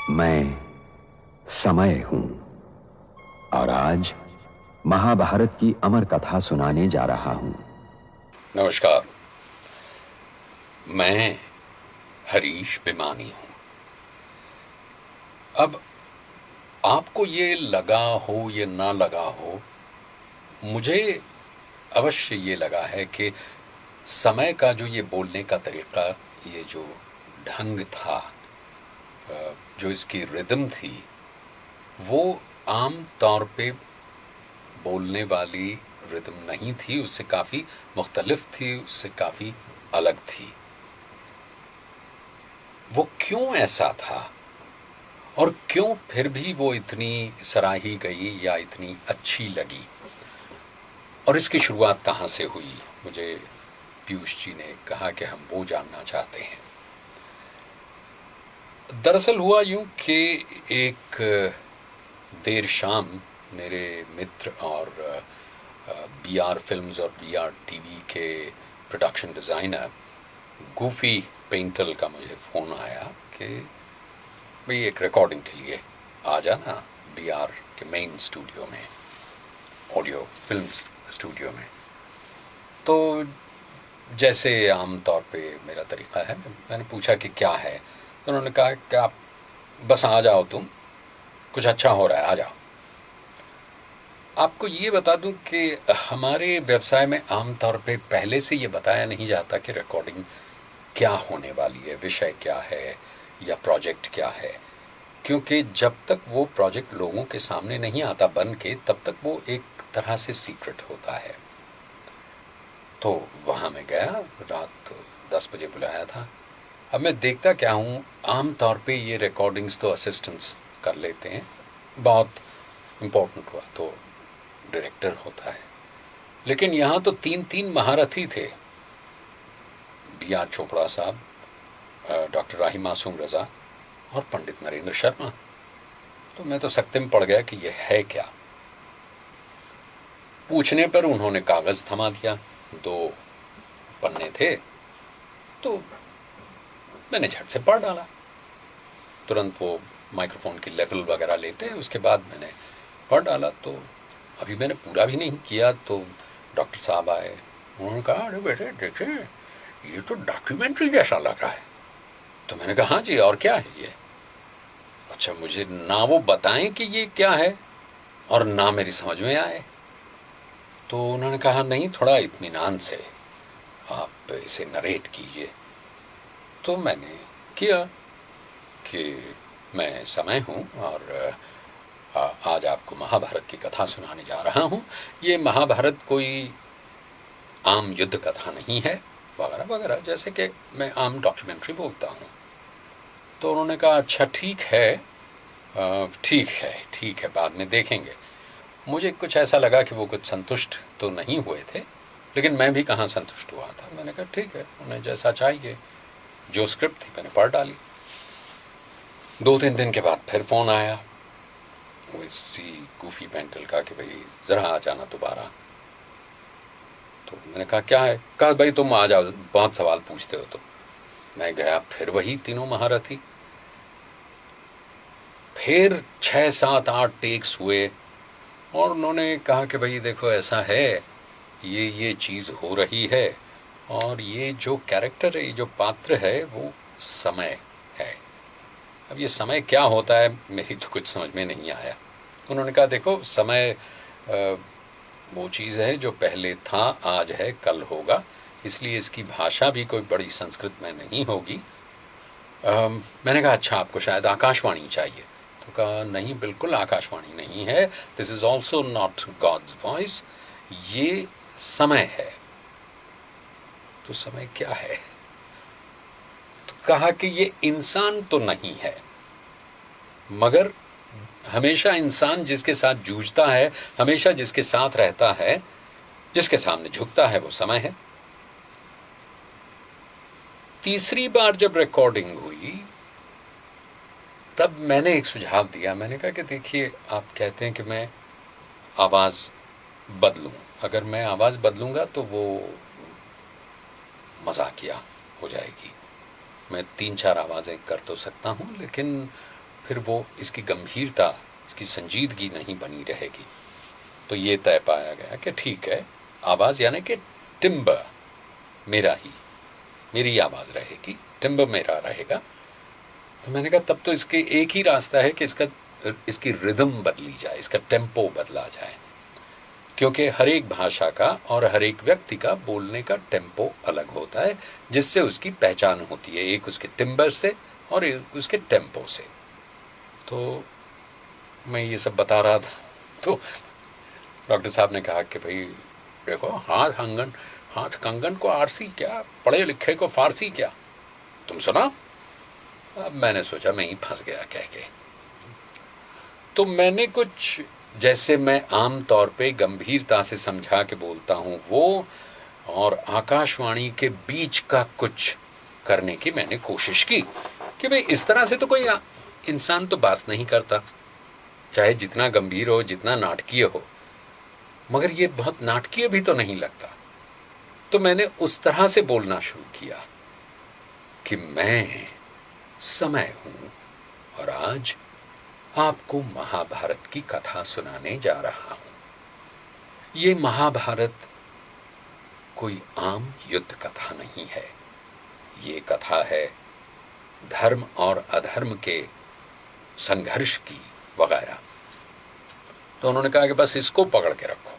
मैं समय हूं और आज महाभारत की अमर कथा सुनाने जा रहा हूं। नमस्कार, मैं हरीश भिमानी हूं। अब आपको ये लगा हो या ना लगा हो, मुझे अवश्य ये लगा है कि समय का जो ये बोलने का तरीका, ये जो ढंग था, जो इसकी रिदम थी, वो आम तौर पे बोलने वाली रिदम नहीं थी। उससे काफ़ी मुख्तलिफ थी, उससे काफ़ी अलग थी। वो क्यों ऐसा था और क्यों फिर भी वो इतनी सराही गई या इतनी अच्छी लगी, और इसकी शुरुआत कहाँ से हुई, मुझे पीयूष जी ने कहा कि हम वो जानना चाहते हैं। दरअसल हुआ यूं कि एक देर शाम मेरे मित्र और बीआर फिल्म्स और बीआर टीवी के प्रोडक्शन डिज़ाइनर गूफी पेंटल का मुझे फ़ोन आया कि भाई एक रिकॉर्डिंग के लिए आ जाना बीआर के मेन स्टूडियो में, ऑडियो फिल्म स्टूडियो में। तो जैसे आम तौर पे मेरा तरीक़ा है, मैंने पूछा कि क्या है, तो उन्होंने कहा कि आप बस आ जाओ, तुम कुछ अच्छा हो रहा है, आ जाओ। आपको ये बता दूं कि हमारे व्यवसाय में आम तौर पे पहले से ये बताया नहीं जाता कि रिकॉर्डिंग क्या होने वाली है, विषय क्या है या प्रोजेक्ट क्या है, क्योंकि जब तक वो प्रोजेक्ट लोगों के सामने नहीं आता बन के, तब तक वो एक तरह से सीक्रेट होता है। तो वहाँ मैं गया, रात 10 बजे बुलाया था। अब मैं देखता क्या हूँ, आम तौर पे ये रिकॉर्डिंग्स तो असिस्टेंट्स कर लेते हैं, बहुत इम्पोर्टेंट हुआ तो डायरेक्टर होता है, लेकिन यहाँ तो तीन तीन महारथी थे। बी.आर. चोपड़ा साहब, डॉक्टर राही मासूम रज़ा और पंडित नरेंद्र शर्मा। तो मैं तो सकते में पड़ गया कि ये है क्या। पूछने पर उन्होंने कागज़ थमा दिया, 2 पन्ने थे, तो मैंने झट से पढ़ डाला। तुरंत वो माइक्रोफोन की लेवल वगैरह लेते हैं, उसके बाद मैंने पढ़ डाला। तो अभी मैंने पूरा भी नहीं किया तो डॉक्टर साहब आए, उन्होंने कहा, अरे बेटे देखिए, ये तो डॉक्यूमेंट्री जैसा लग रहा है। तो मैंने कहा, हाँ जी, और क्या है ये? अच्छा, मुझे ना वो बताएं कि ये क्या है और ना मेरी समझ में आए। तो उन्होंने कहा, नहीं, थोड़ा इत्मीनान से आप इसे नरेट कीजिए। तो मैंने किया कि मैं समय हूँ और आज आपको महाभारत की कथा सुनाने जा रहा हूँ। ये महाभारत कोई आम युद्ध कथा नहीं है वगैरह वगैरह, जैसे कि मैं आम डॉक्यूमेंट्री बोलता हूँ। तो उन्होंने कहा, अच्छा ठीक है, ठीक है, बाद में देखेंगे। मुझे कुछ ऐसा लगा कि वो कुछ संतुष्ट तो नहीं हुए थे, लेकिन मैं भी कहाँ संतुष्ट हुआ था। मैंने कहा ठीक है, उन्हें जैसा चाहिए। जो स्क्रिप्ट थी मैंने पढ़ डाली। 2-3 दिन के बाद फिर फ़ोन आया वो इसी गूफी पेंटल का कि भाई ज़रा आ जाना दोबारा। तो मैंने कहा क्या है? कहा भाई तुम आ जाओ, बहुत सवाल पूछते हो। तो मैं गया, फिर वही तीनों महारथी, फिर 6-7-8 टेक्स हुए और उन्होंने कहा कि भाई देखो ऐसा है, ये चीज़ हो रही है और ये जो कैरेक्टर है, ये जो पात्र है, वो समय है। अब ये समय क्या होता है, मेरी तो कुछ समझ में नहीं आया। उन्होंने कहा देखो, समय वो चीज़ है जो पहले था, आज है, कल होगा, इसलिए इसकी भाषा भी कोई बड़ी संस्कृत में नहीं होगी। मैंने कहा अच्छा, आपको शायद आकाशवाणी चाहिए। तो कहा नहीं, बिल्कुल आकाशवाणी नहीं है, this is also not God's voice, ये समय है। तो समय क्या है? तो कहा कि ये इंसान तो नहीं है, मगर हमेशा इंसान जिसके साथ जूझता है, हमेशा जिसके साथ रहता है, जिसके सामने झुकता है, वो समय है। तीसरी बार जब रिकॉर्डिंग हुई तब मैंने एक सुझाव दिया। मैंने कहा कि देखिए, आप कहते हैं कि मैं आवाज़ बदलूं, अगर मैं आवाज़ बदलूंगा तो वो मजाकिया हो जाएगी। मैं 3-4 आवाज़ें कर तो सकता हूँ, लेकिन फिर वो इसकी गंभीरता, इसकी संजीदगी नहीं बनी रहेगी। तो ये तय पाया गया कि ठीक है, आवाज़ यानी कि टिम्बर मेरी आवाज़ रहेगी, टिम्बर मेरा रहेगा। तो मैंने कहा तब तो इसके एक ही रास्ता है कि इसकी रिदम बदली जाए, इसका टेम्पो बदला जाए, क्योंकि हर एक भाषा का और हर एक व्यक्ति का बोलने का टेम्पो अलग होता है, जिससे उसकी पहचान होती है, एक उसके टिम्बर से और एक उसके टेम्पो से। तो मैं ये सब बता रहा था, तो डॉक्टर साहब ने कहा कि भाई देखो, हाथ कंगन को आरसी क्या, पढ़े लिखे को फारसी क्या, तुम सुना। अब मैंने सोचा मैं ही फंस गया कह के। तो मैंने कुछ, जैसे मैं आम तौर पे गंभीरता से समझा के बोलता हूँ वो, और आकाशवाणी के बीच का कुछ करने की मैंने कोशिश की कि भाई इस तरह से तो कोई इंसान तो बात नहीं करता, चाहे जितना गंभीर हो, जितना नाटकीय हो, मगर ये बहुत नाटकीय भी तो नहीं लगता। तो मैंने उस तरह से बोलना शुरू किया कि मैं समय हूं और आज आपको महाभारत की कथा सुनाने जा रहा हूं। ये महाभारत कोई आम युद्ध कथा नहीं है, ये कथा है धर्म और अधर्म के संघर्ष की वगैरह। तो उन्होंने कहा कि बस इसको पकड़ के रखो,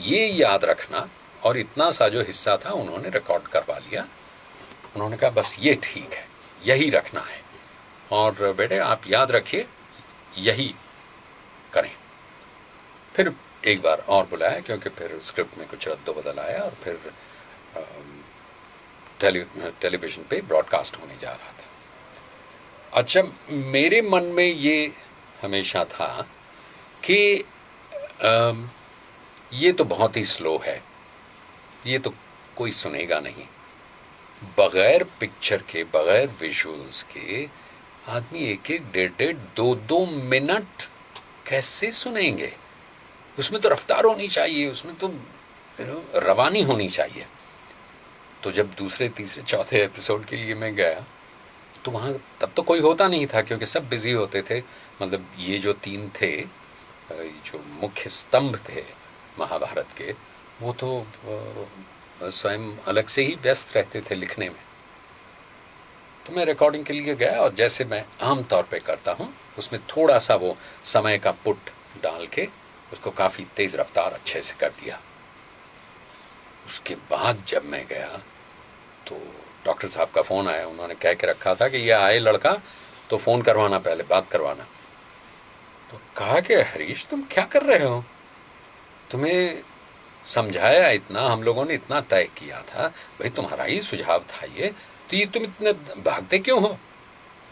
ये याद रखना। और इतना सा जो हिस्सा था उन्होंने रिकॉर्ड करवा लिया। उन्होंने कहा बस ये ठीक है, यही रखना है, और बेटे आप याद रखिए यही करें। फिर एक बार और बुलाया, क्योंकि फिर स्क्रिप्ट में कुछ रद्दो बदल आया, और फिर टेलीविज़न पे ब्रॉडकास्ट होने जा रहा था। अच्छा, मेरे मन में ये हमेशा था कि ये तो बहुत ही स्लो है, ये तो कोई सुनेगा नहीं, बगैर पिक्चर के, बगैर विजुअल्स के आदमी एक एक, डेढ़ 2-2 मिनट कैसे सुनेंगे। उसमें तो रफ्तार होनी चाहिए, उसमें तो रवानी होनी चाहिए। तो जब दूसरे, तीसरे, चौथे एपिसोड के लिए मैं गया तो वहाँ तब तो कोई होता नहीं था, क्योंकि सब बिजी होते थे। मतलब ये जो 3 थे, जो मुख्य स्तंभ थे महाभारत के, वो तो स्वयं अलग से ही व्यस्त रहते थे लिखने में। तो मैं रिकॉर्डिंग के लिए गया, और जैसे मैं आम तौर पे करता हूँ, उसमें थोड़ा सा वो समय का पुट डाल के उसको काफ़ी तेज़ रफ्तार अच्छे से कर दिया। उसके बाद जब मैं गया तो डॉक्टर साहब का फ़ोन आया। उन्होंने कह के रखा था कि ये आए लड़का तो फ़ोन करवाना, पहले बात करवाना। तो कहा कि हरीश तुम क्या कर रहे हो, तुम्हें समझाया इतना, हम लोगों ने इतना तय किया था, भाई तुम्हारा ही सुझाव था ये, तो ये तुम इतने भागते क्यों हो।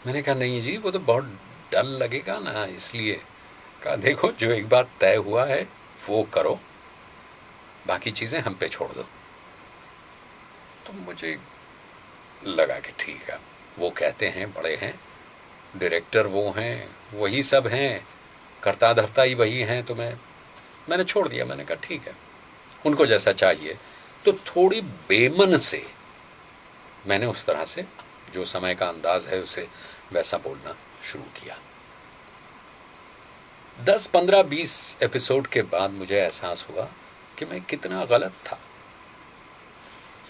मैंने कहा नहीं जी, वो तो बहुत डर लगेगा ना, इसलिए। कहा देखो, जो एक बार तय हुआ है वो करो, बाकी चीज़ें हम पे छोड़ दो। तो मुझे लगा कि ठीक है, वो कहते हैं, बड़े हैं, डायरेक्टर वो हैं, वही सब हैं, करता धरता ही वही हैं। तो मैंने छोड़ दिया। मैंने कहा ठीक है, उनको जैसा चाहिए। तो थोड़ी बेमन से मैंने उस तरह से, जो समय का अंदाज है उसे वैसा बोलना शुरू किया। 10, 15, 20 एपिसोड के बाद मुझे एहसास हुआ कि मैं कितना गलत था।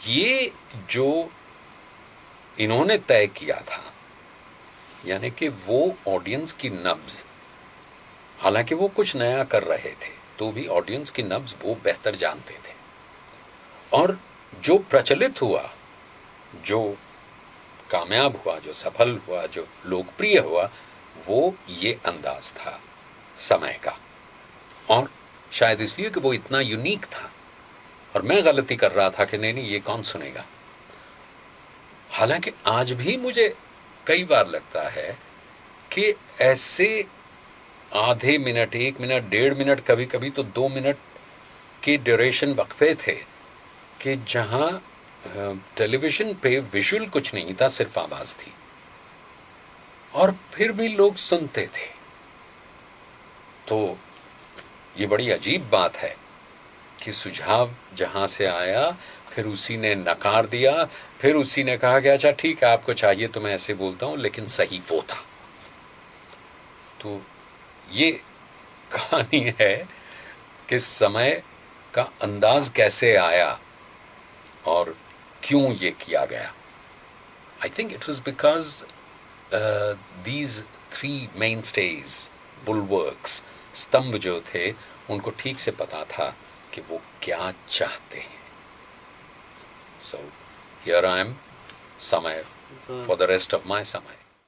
ये जो इन्होंने तय किया था, यानी कि वो ऑडियंस की नब्ज, हालांकि वो कुछ नया कर रहे थे, तो भी ऑडियंस की नब्ज वो बेहतर जानते थे। और जो प्रचलित हुआ, जो कामयाब हुआ, जो सफल हुआ, जो लोकप्रिय हुआ, वो ये अंदाज था समय का। और शायद इसलिए कि वो इतना यूनिक था, और मैं गलती कर रहा था कि नहीं ये कौन सुनेगा। हालांकि आज भी मुझे कई बार लगता है कि ऐसे आधे मिनट, 1 मिनट, 1.5 मिनट, कभी कभी तो 2 मिनट के ड्यूरेशन वक्फे थे कि जहां टेलीविजन पे विजुअल कुछ नहीं था, सिर्फ आवाज थी, और फिर भी लोग सुनते थे। तो ये बड़ी अजीब बात है कि सुझाव जहां से आया, फिर उसी ने नकार दिया, फिर उसी ने कहा कि अच्छा ठीक है, आपको चाहिए तो मैं ऐसे बोलता हूं, लेकिन सही वो था। तो ये कहानी है कि समय का अंदाज कैसे आया और क्यों ये किया गया। I think it was because these 3 main stage, bulwarks, स्तंभ जो थे, उनको ठीक से पता था कि वो क्या चाहते हैं। सो हियर आई एम, समय for the rest of my समय।